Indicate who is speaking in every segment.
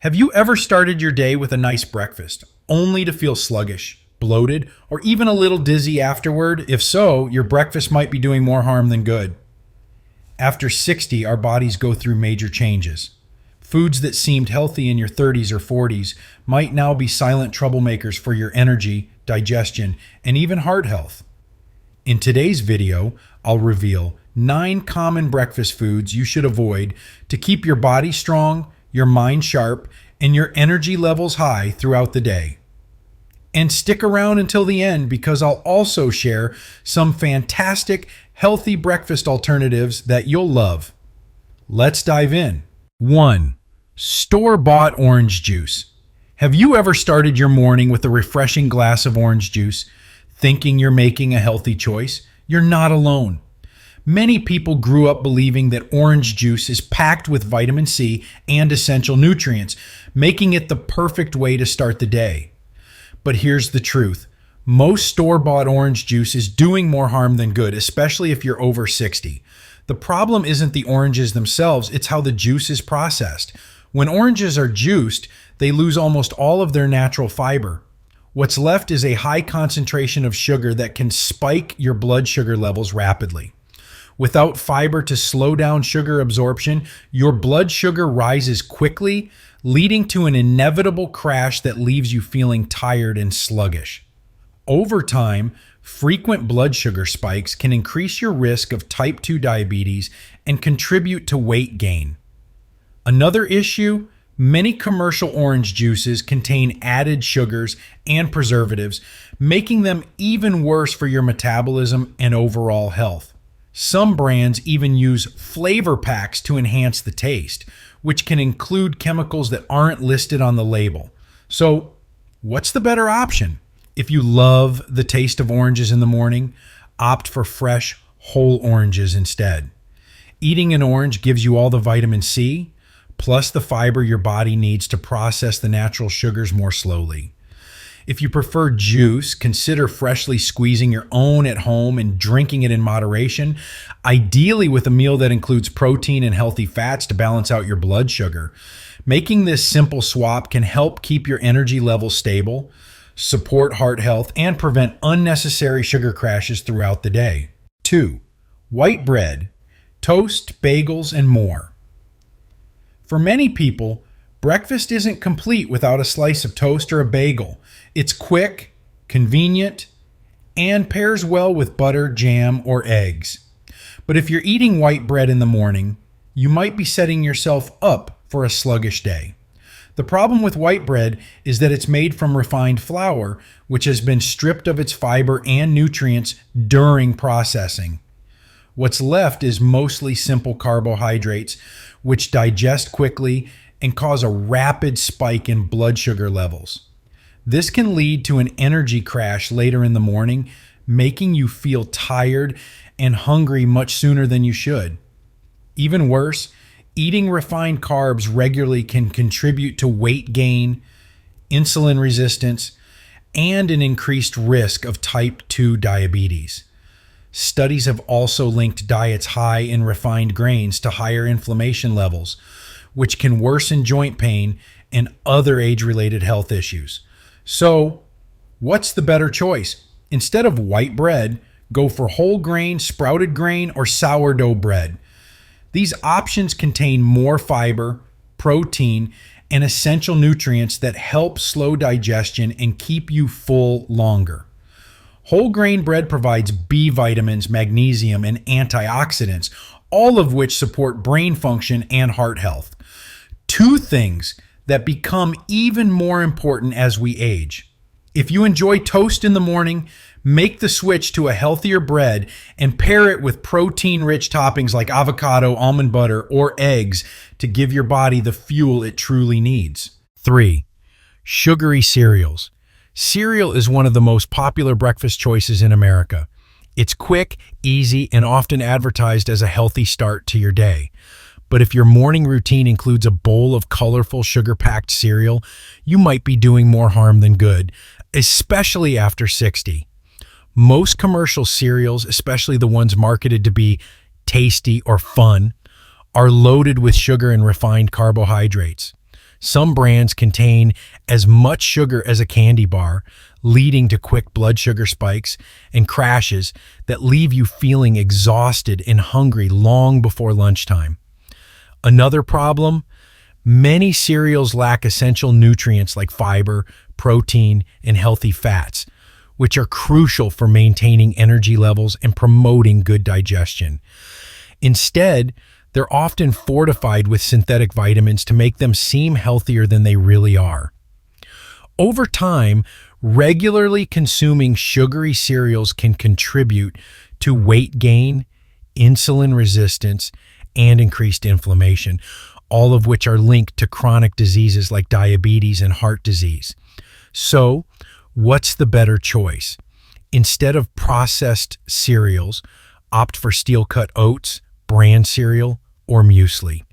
Speaker 1: Have you ever started your day with a nice breakfast, only to feel sluggish, bloated, or even a little dizzy afterward? If so, your breakfast might be doing more harm than good. After 60, our bodies go through major changes. Foods that seemed healthy in your 30s or 40s might now be silent troublemakers for your energy, digestion, and even heart health. In today's video, I'll reveal 9 common breakfast foods you should avoid to keep your body strong, your mind sharp, and your energy levels high throughout the day. And stick around until the end because I'll also share some fantastic, healthy breakfast alternatives that you'll love. Let's dive in. 1. Store-bought orange juice. Have you ever started your morning with a refreshing glass of orange juice, thinking you're making a healthy choice? You're not alone. Many people grew up believing that orange juice is packed with vitamin C and essential nutrients, making it the perfect way to start the day. But here's the truth. Most store-bought orange juice is doing more harm than good, especially if you're over 60. The problem isn't the oranges themselves, it's how the juice is processed. When oranges are juiced, they lose almost all of their natural fiber. What's left is a high concentration of sugar that can spike your blood sugar levels rapidly. Without fiber to slow down sugar absorption, your blood sugar rises quickly, leading to an inevitable crash that leaves you feeling tired and sluggish. Over time, frequent blood sugar spikes can increase your risk of type 2 diabetes and contribute to weight gain. Another issue, many commercial orange juices contain added sugars and preservatives, making them even worse for your metabolism and overall health. Some brands even use flavor packs to enhance the taste, which can include chemicals that aren't listed on the label. So, what's the better option? If you love the taste of oranges in the morning, opt for fresh, whole oranges instead. Eating an orange gives you all the vitamin C, plus the fiber your body needs to process the natural sugars more slowly. If you prefer juice, consider freshly squeezing your own at home and drinking it in moderation, ideally with a meal that includes protein and healthy fats to balance out your blood sugar. Making this simple swap can help keep your energy levels stable, support heart health, and prevent unnecessary sugar crashes throughout the day. 2. White bread, toast, bagels, and more. For many people, breakfast isn't complete without a slice of toast or a bagel. It's quick, convenient, and pairs well with butter, jam, or eggs. But if you're eating white bread in the morning, you might be setting yourself up for a sluggish day. The problem with white bread is that it's made from refined flour, which has been stripped of its fiber and nutrients during processing. What's left is mostly simple carbohydrates, which digest quickly and cause a rapid spike in blood sugar levels. This can lead to an energy crash later in the morning, making you feel tired and hungry much sooner than you should. Even worse, eating refined carbs regularly can contribute to weight gain, insulin resistance, and an increased risk of type 2 diabetes. Studies have also linked diets high in refined grains to higher inflammation levels, which can worsen joint pain and other age-related health issues. So, what's the better choice? Instead of white bread, go for whole grain, sprouted grain, or sourdough bread. These options contain more fiber, protein, and essential nutrients that help slow digestion and keep you full longer. Whole grain bread provides B vitamins, magnesium, and antioxidants, all of which support brain function and heart health. 2 things that become even more important as we age. If you enjoy toast in the morning, make the switch to a healthier bread and pair it with protein-rich toppings like avocado, almond butter, or eggs to give your body the fuel it truly needs. 3. Sugary cereals. Cereal is one of the most popular breakfast choices in America. It's quick, easy, and often advertised as a healthy start to your day. But if your morning routine includes a bowl of colorful sugar-packed cereal, you might be doing more harm than good, especially after 60. Most commercial cereals, especially the ones marketed to be tasty or fun, are loaded with sugar and refined carbohydrates. Some brands contain as much sugar as a candy bar, leading to quick blood sugar spikes and crashes that leave you feeling exhausted and hungry long before lunchtime. Another problem: many cereals lack essential nutrients like fiber, protein, and healthy fats, which are crucial for maintaining energy levels and promoting good digestion. Instead, they're often fortified with synthetic vitamins to make them seem healthier than they really are. Over time, regularly consuming sugary cereals can contribute to weight gain, insulin resistance, and increased inflammation, all of which are linked to chronic diseases like diabetes and heart disease. So, what's the better choice? Instead of processed cereals, opt for steel-cut oats, bran cereal, or muesli.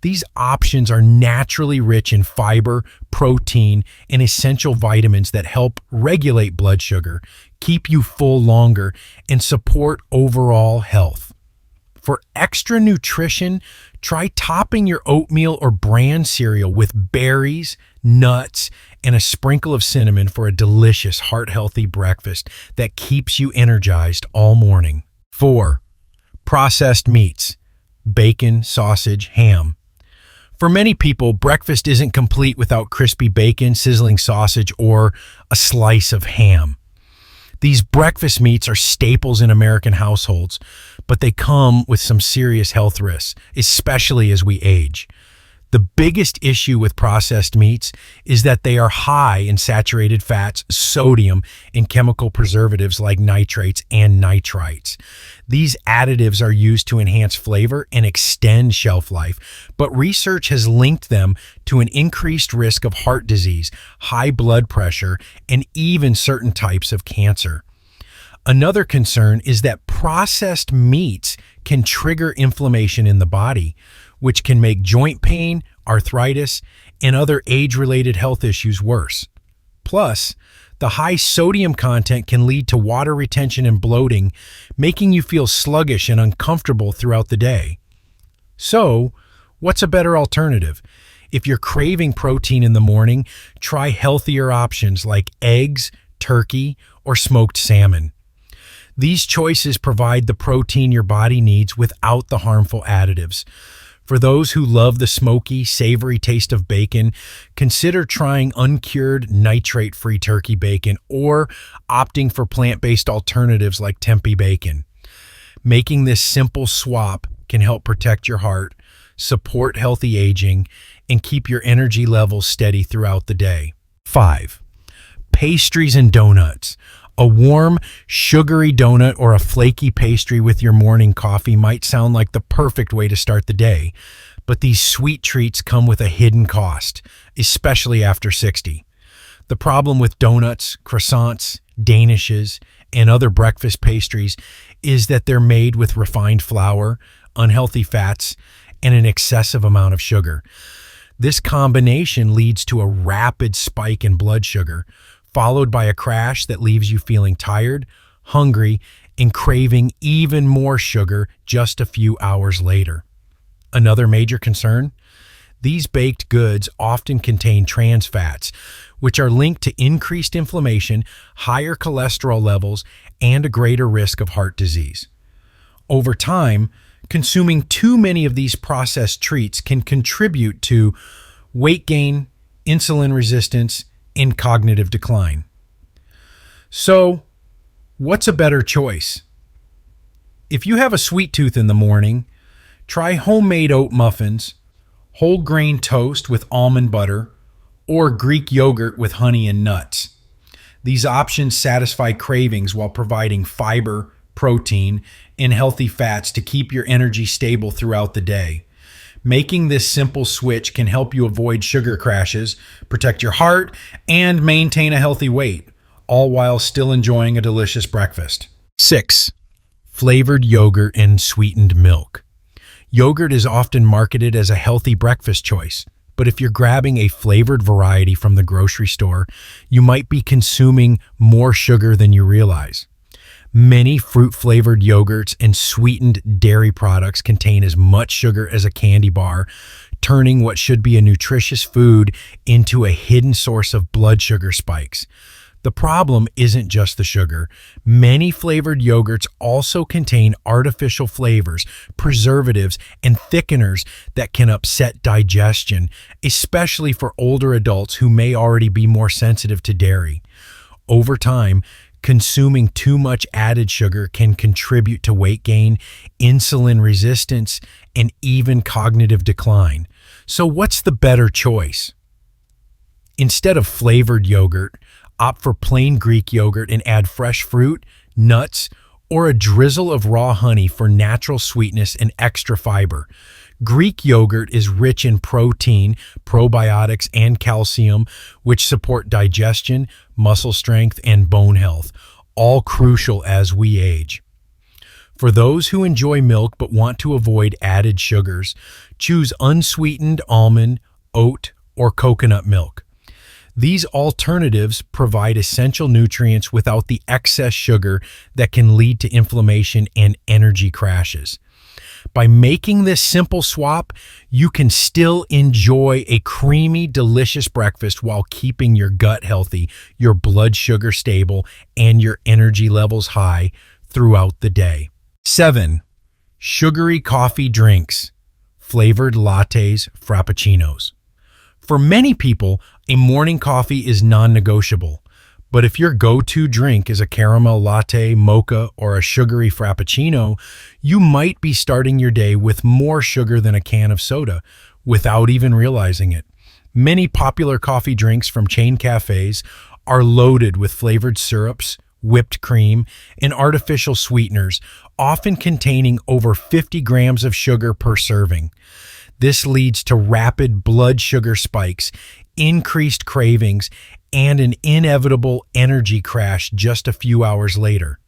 Speaker 1: These options are naturally rich in fiber, protein, and essential vitamins that help regulate blood sugar, keep you full longer, and support overall health. For extra nutrition, try topping your oatmeal or bran cereal with berries, nuts, and a sprinkle of cinnamon for a delicious, heart-healthy breakfast that keeps you energized all morning. 4. Processed meats: bacon, sausage, ham. For many people, breakfast isn't complete without crispy bacon, sizzling sausage, or a slice of ham. These breakfast meats are staples in American households, but they come with some serious health risks, especially as we age. The biggest issue with processed meats is that they are high in saturated fats, sodium, and chemical preservatives like nitrates and nitrites. These additives are used to enhance flavor and extend shelf life, but research has linked them to an increased risk of heart disease, high blood pressure, and even certain types of cancer. Another concern is that processed meats can trigger inflammation in the body, which can make joint pain, arthritis, and other age-related health issues worse. Plus, the high sodium content can lead to water retention and bloating, making you feel sluggish and uncomfortable throughout the day. So, what's a better alternative? If you're craving protein in the morning, try healthier options like eggs, turkey, or smoked salmon. These choices provide the protein your body needs without the harmful additives. For those who love the smoky, savory taste of bacon, consider trying uncured, nitrate-free turkey bacon or opting for plant-based alternatives like tempeh bacon. Making this simple swap can help protect your heart, support healthy aging, and keep your energy levels steady throughout the day. 5. Pastries and donuts. A warm, sugary donut or a flaky pastry with your morning coffee might sound like the perfect way to start the day, but these sweet treats come with a hidden cost, especially after 60. The problem with donuts, croissants, danishes, and other breakfast pastries is that they're made with refined flour, unhealthy fats, and an excessive amount of sugar. This combination leads to a rapid spike in blood sugar, followed by a crash that leaves you feeling tired, hungry, and craving even more sugar just a few hours later. Another major concern? These baked goods often contain trans fats, which are linked to increased inflammation, higher cholesterol levels, and a greater risk of heart disease. Over time, consuming too many of these processed treats can contribute to weight gain, insulin resistance, and cognitive decline. So, what's a better choice? If you have a sweet tooth in the morning, try homemade oat muffins, whole grain toast with almond butter, or Greek yogurt with honey and nuts. These options satisfy cravings while providing fiber, protein, and healthy fats to keep your energy stable throughout the day. Making this simple switch can help you avoid sugar crashes, protect your heart, and maintain a healthy weight, all while still enjoying a delicious breakfast. 6. Flavored yogurt and sweetened milk. Yogurt is often marketed as a healthy breakfast choice, but if you're grabbing a flavored variety from the grocery store, you might be consuming more sugar than you realize. Many fruit-flavored yogurts and sweetened dairy products contain as much sugar as a candy bar, turning what should be a nutritious food into a hidden source of blood sugar spikes. The problem isn't just the sugar. Many flavored yogurts also contain artificial flavors, preservatives, and thickeners that can upset digestion, especially for older adults who may already be more sensitive to dairy. Over time, consuming too much added sugar can contribute to weight gain, insulin resistance, and even cognitive decline. So what's the better choice? Instead of flavored yogurt, opt for plain Greek yogurt and add fresh fruit, nuts, or a drizzle of raw honey for natural sweetness and extra fiber. Greek yogurt is rich in protein, probiotics, and calcium, which support digestion, muscle strength, and bone health, all crucial as we age. For those who enjoy milk but want to avoid added sugars, choose unsweetened almond, oat, or coconut milk. These alternatives provide essential nutrients without the excess sugar that can lead to inflammation and energy crashes. By making this simple swap, you can still enjoy a creamy, delicious breakfast while keeping your gut healthy, your blood sugar stable, and your energy levels high throughout the day. 7. Sugary coffee drinks, flavored lattes, frappuccinos. For many people, a morning coffee is non-negotiable. But if your go-to drink is a caramel latte, mocha, or a sugary frappuccino, you might be starting your day with more sugar than a can of soda without even realizing it. Many popular coffee drinks from chain cafes are loaded with flavored syrups, whipped cream, and artificial sweeteners, often containing over 50 grams of sugar per serving. This leads to rapid blood sugar spikes, increased cravings, and an inevitable energy crash just a few hours later.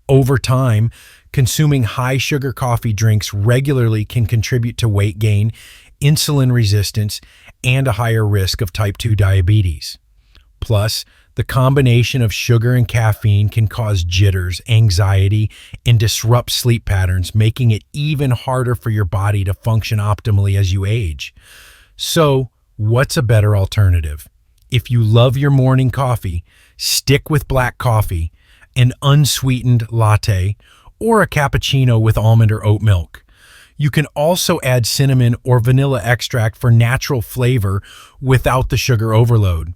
Speaker 1: Over time, consuming high-sugar coffee drinks regularly can contribute to weight gain, insulin resistance, and a higher risk of type 2 diabetes. Plus, the combination of sugar and caffeine can cause jitters, anxiety, and disrupt sleep patterns, making it even harder for your body to function optimally as you age. So, what's a better alternative? If you love your morning coffee, stick with black coffee, an unsweetened latte, or a cappuccino with almond or oat milk. You can also add cinnamon or vanilla extract for natural flavor without the sugar overload.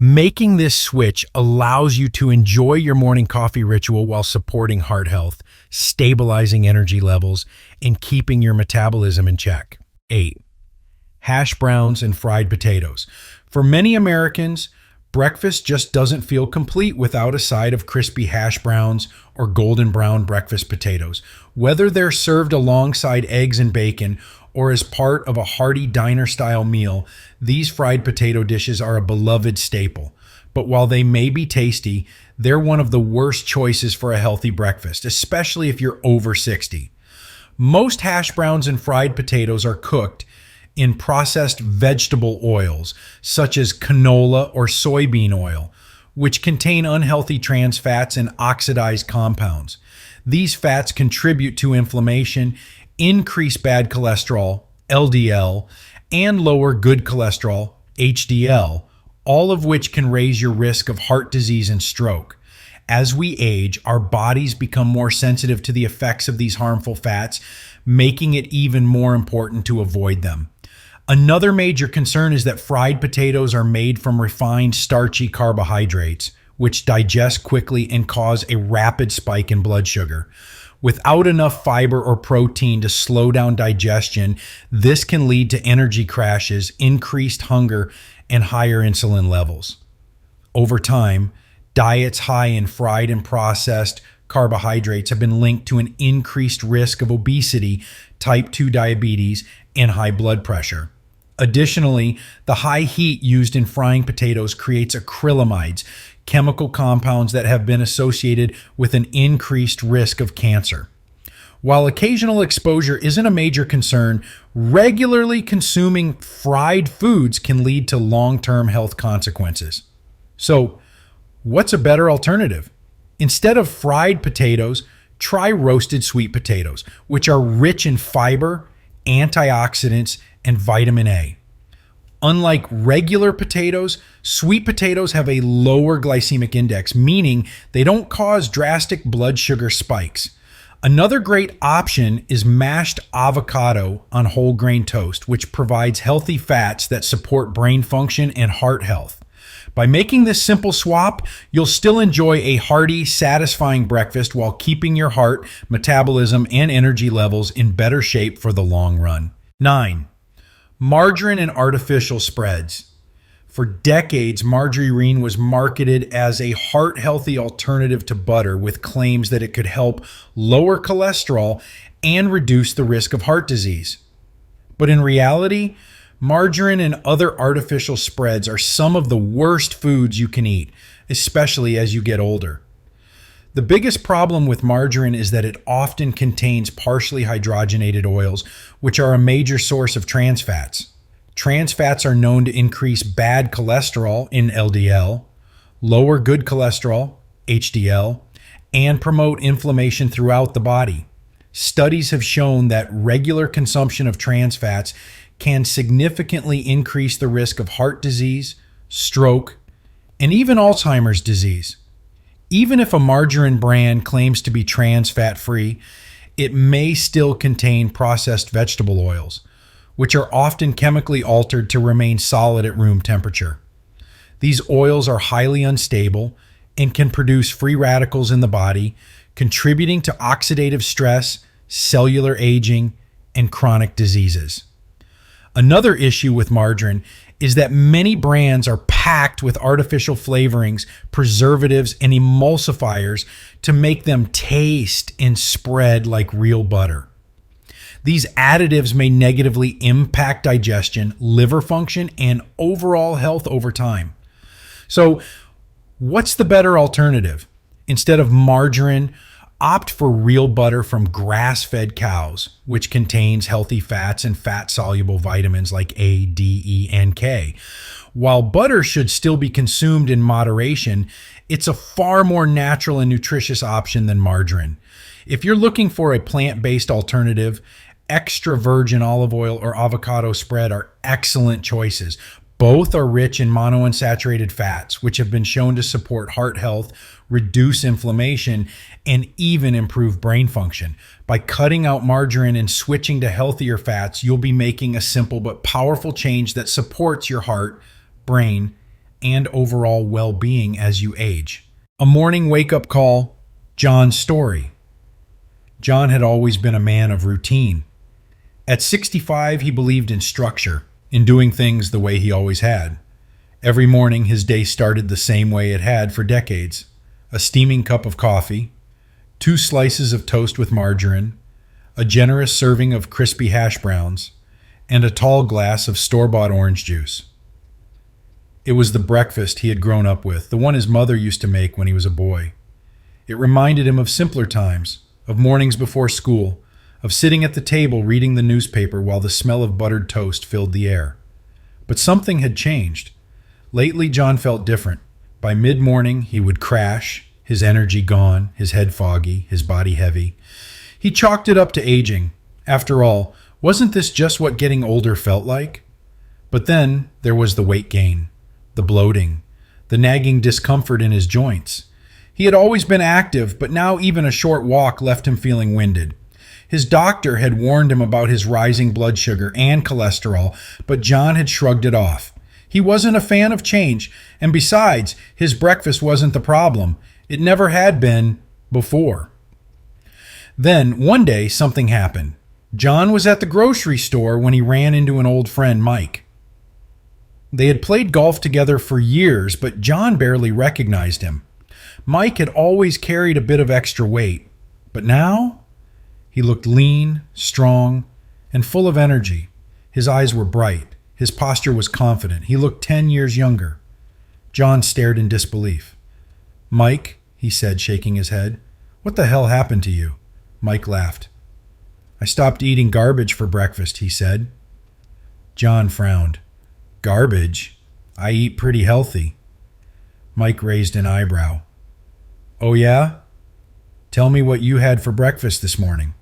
Speaker 1: Making this switch allows you to enjoy your morning coffee ritual while supporting heart health, stabilizing energy levels, and keeping your metabolism in check. 8. Hash browns and fried potatoes. For many Americans, breakfast just doesn't feel complete without a side of crispy hash browns or golden brown breakfast potatoes. Whether they're served alongside eggs and bacon or as part of a hearty diner-style meal, these fried potato dishes are a beloved staple. But while they may be tasty, they're one of the worst choices for a healthy breakfast, especially if you're over 60. Most hash browns and fried potatoes are cooked in processed vegetable oils, such as canola or soybean oil, which contain unhealthy trans fats and oxidized compounds. These fats contribute to inflammation, increase bad cholesterol, LDL, and lower good cholesterol, HDL, all of which can raise your risk of heart disease and stroke. As we age, our bodies become more sensitive to the effects of these harmful fats, making it even more important to avoid them. Another major concern is that fried potatoes are made from refined starchy carbohydrates, which digest quickly and cause a rapid spike in blood sugar. Without enough fiber or protein to slow down digestion, this can lead to energy crashes, increased hunger, and higher insulin levels. Over time, diets high in fried and processed carbohydrates have been linked to an increased risk of obesity, type 2 diabetes, and high blood pressure. Additionally, the high heat used in frying potatoes creates acrylamides, chemical compounds that have been associated with an increased risk of cancer. While occasional exposure isn't a major concern, regularly consuming fried foods can lead to long-term health consequences. So, what's a better alternative? Instead of fried potatoes, try roasted sweet potatoes, which are rich in fiber, antioxidants, and vitamin A. Unlike regular potatoes, sweet potatoes have a lower glycemic index, meaning they don't cause drastic blood sugar spikes. Another great option is mashed avocado on whole grain toast, which provides healthy fats that support brain function and heart health. By making this simple swap, you'll still enjoy a hearty, satisfying breakfast while keeping your heart, metabolism, and energy levels in better shape for the long run. 9. Margarine and artificial spreads. For decades, margarine was marketed as a heart-healthy alternative to butter with claims that it could help lower cholesterol and reduce the risk of heart disease. But in reality, margarine and other artificial spreads are some of the worst foods you can eat, especially as you get older. The biggest problem with margarine is that it often contains partially hydrogenated oils, which are a major source of trans fats. Trans fats are known to increase bad cholesterol in LDL, lower good cholesterol, HDL, and promote inflammation throughout the body. Studies have shown that regular consumption of trans fats can significantly increase the risk of heart disease, stroke, and even Alzheimer's disease. Even if a margarine brand claims to be trans fat free, it may still contain processed vegetable oils, which are often chemically altered to remain solid at room temperature. These oils are highly unstable and can produce free radicals in the body, contributing to oxidative stress, cellular aging, and chronic diseases. Another issue with margarine is that many brands are packed with artificial flavorings, preservatives, and emulsifiers to make them taste and spread like real butter. These additives may negatively impact digestion, liver function, and overall health over time. So, what's the better alternative? Instead of margarine, opt for real butter from grass-fed cows, which contains healthy fats and fat-soluble vitamins like A, D, E, and K. While butter should still be consumed in moderation, it's a far more natural and nutritious option than margarine. If you're looking for a plant-based alternative, extra virgin olive oil or avocado spread are excellent choices. Both are rich in monounsaturated fats, which have been shown to support heart health, reduce inflammation, and even improve brain function. By cutting out margarine and switching to healthier fats, you'll be making a simple but powerful change that supports your heart, brain, and overall well-being as you age. A morning wake-up call, John's story. John had always been a man of routine. At 65, he believed in structure, in doing things the way he always had. Every morning, his day started the same way it had for decades. A steaming cup of coffee, 2 slices of toast with margarine, a generous serving of crispy hash browns, and a tall glass of store-bought orange juice. It was the breakfast he had grown up with, the one his mother used to make when he was a boy. It reminded him of simpler times, of mornings before school, of sitting at the table reading the newspaper while the smell of buttered toast filled the air. But something had changed. Lately, John felt different. By mid-morning, he would crash, his energy gone, his head foggy, his body heavy. He chalked it up to aging. After all, wasn't this just what getting older felt like? But then there was the weight gain, the bloating, the nagging discomfort in his joints. He had always been active, but now even a short walk left him feeling winded. His doctor had warned him about his rising blood sugar and cholesterol, but John had shrugged it off. He wasn't a fan of change, and besides, his breakfast wasn't the problem. It never had been before. Then, one day, something happened. John was at the grocery store when he ran into an old friend, Mike. They had played golf together for years, but John barely recognized him. Mike had always carried a bit of extra weight, but now he looked lean, strong, and full of energy. His eyes were bright. His posture was confident. He looked 10 years younger. John stared in disbelief. "Mike," he said, shaking his head, "what the hell happened to you?" Mike laughed. "I stopped eating garbage for breakfast," he said. John frowned. "Garbage? I eat pretty healthy." Mike raised an eyebrow. "Oh yeah? Tell me what you had for breakfast this morning."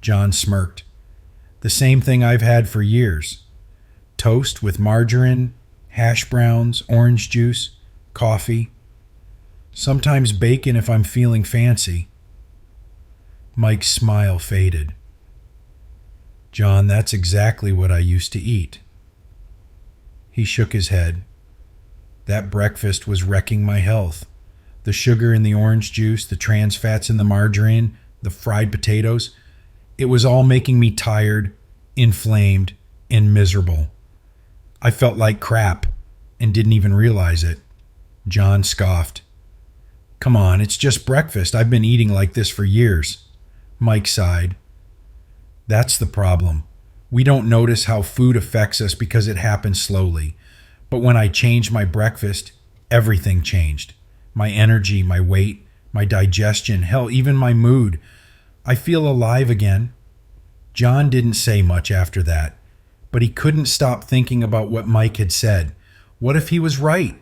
Speaker 1: John smirked. "The same thing I've had for years. toast with margarine, hash browns, orange juice, coffee. Sometimes bacon if I'm feeling fancy. Mike's smile faded. John, that's exactly what I used to eat. He shook his head. That breakfast was wrecking my health. The sugar in the orange juice, the trans fats in the margarine, the fried potatoes, it was all making me tired, inflamed, and miserable. I felt like crap and didn't even realize it. John scoffed. Come on, it's just breakfast. I've been eating like this for years. Mike sighed. That's the problem. We don't notice how food affects us because it happens slowly. But when I changed my breakfast, everything changed. My energy, my weight, my digestion, hell, even my mood. I feel alive again. John didn't say much after that, but he couldn't stop thinking about what Mike had said. What if he was right?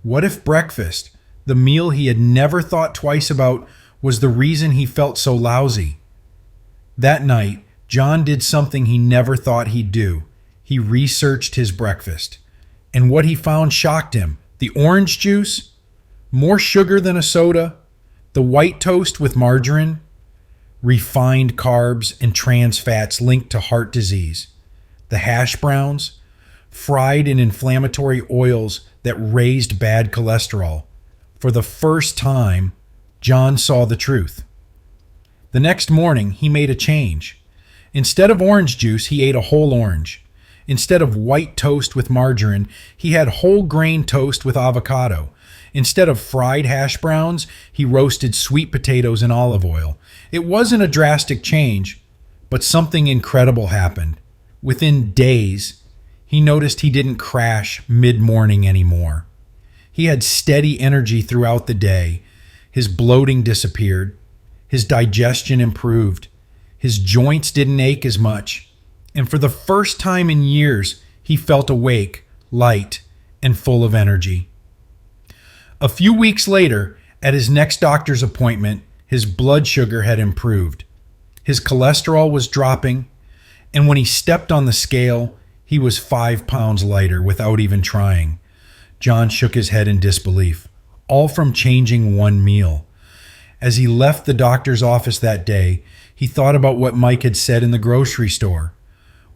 Speaker 1: What if breakfast, the meal he had never thought twice about, was the reason he felt so lousy? That night, John did something he never thought he'd do. He researched his breakfast. And what he found shocked him. The orange juice, more sugar than a soda, the white toast with margarine, refined carbs and trans fats linked to heart disease, the hash browns, fried in inflammatory oils that raised bad cholesterol. For the first time, John saw the truth. The next morning, he made a change. Instead of orange juice, he ate a whole orange. Instead of white toast with margarine, he had whole grain toast with avocado. Instead of fried hash browns, he roasted sweet potatoes in olive oil. It wasn't a drastic change, but something incredible happened. Within days, he noticed he didn't crash mid-morning anymore. He had steady energy throughout the day. His bloating disappeared. His digestion improved. His joints didn't ache as much. And for the first time in years, he felt awake, light, and full of energy. A few weeks later, at his next doctor's appointment, his blood sugar had improved. His cholesterol was dropping, and when he stepped on the scale, he was 5 pounds lighter without even trying. John shook his head in disbelief, all from changing one meal. As he left the doctor's office that day, he thought about what Mike had said in the grocery store.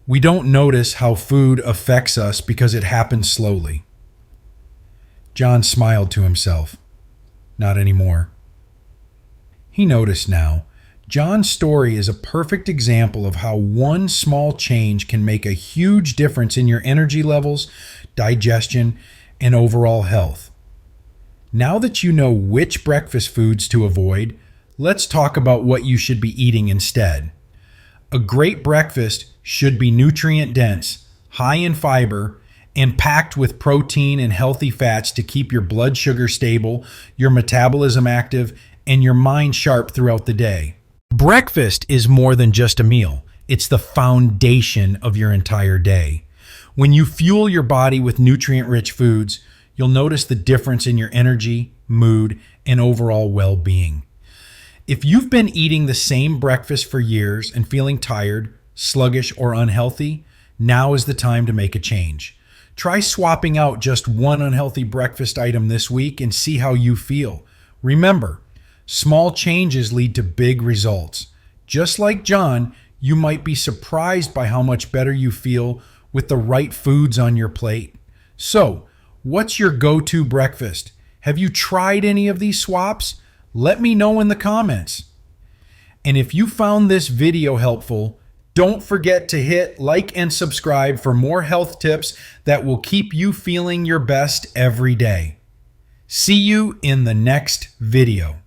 Speaker 1: We don't notice how food affects us because it happens slowly. John smiled to himself. Not anymore. He noticed now. John's story is a perfect example of how one small change can make a huge difference in your energy levels, digestion, and overall health. Now that you know which breakfast foods to avoid, let's talk about what you should be eating instead. A great breakfast should be nutrient-dense, high in fiber, and packed with protein and healthy fats to keep your blood sugar stable, your metabolism active, and your mind sharp throughout the day. Breakfast is more than just a meal. It's the foundation of your entire day. When you fuel your body with nutrient-rich foods, you'll notice the difference in your energy, mood, and overall well-being. If you've been eating the same breakfast for years and feeling tired, sluggish, or unhealthy, now is the time to make a change. Try swapping out just one unhealthy breakfast item this week and see how you feel. Remember, small changes lead to big results. Just like John, you might be surprised by how much better you feel with the right foods on your plate. So, what's your go-to breakfast? Have you tried any of these swaps? Let me know in the comments. And if you found this video helpful, don't forget to hit like and subscribe for more health tips that will keep you feeling your best every day. See you in the next video.